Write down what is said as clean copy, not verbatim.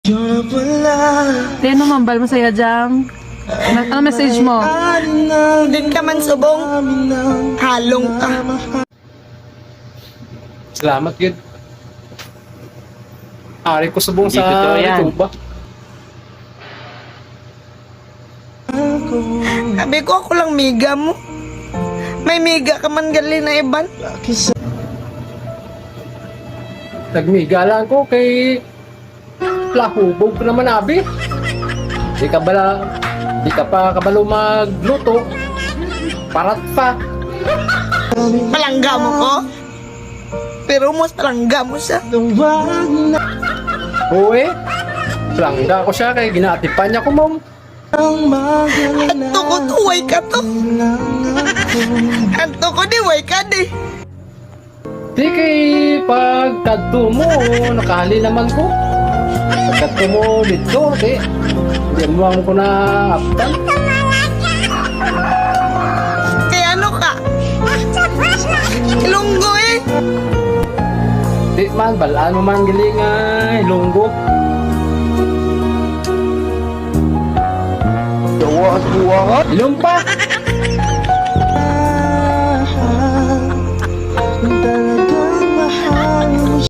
Tino, mambal mo saya jam. Ano message mo? Din ka man subong. Halong ka. Salamat yun. Ari ko subong Hindi sa totoo yan. YouTube ba? Sabi ko ako lang miga mo. May miga ka man gali na iban. Nagmiga lang ko kay lahubog ko naman abi. Di ka pa kabalo magluto. Parat pa. Palangga mo ko. Pero mas palangga mo siya. Uwe. Langga ko siya kay ginatipan niya ko mom. Anto ko tuway ka to. Anto ko di way ka di. Di kay pagkadto mo, nakahali naman ko. Pagkadto mo dito, di. Hindi mo ko na aptan. Kaya ano ka? Ilunggo eh. Di man, balaan mo man giling ilunggo. Ilumpa!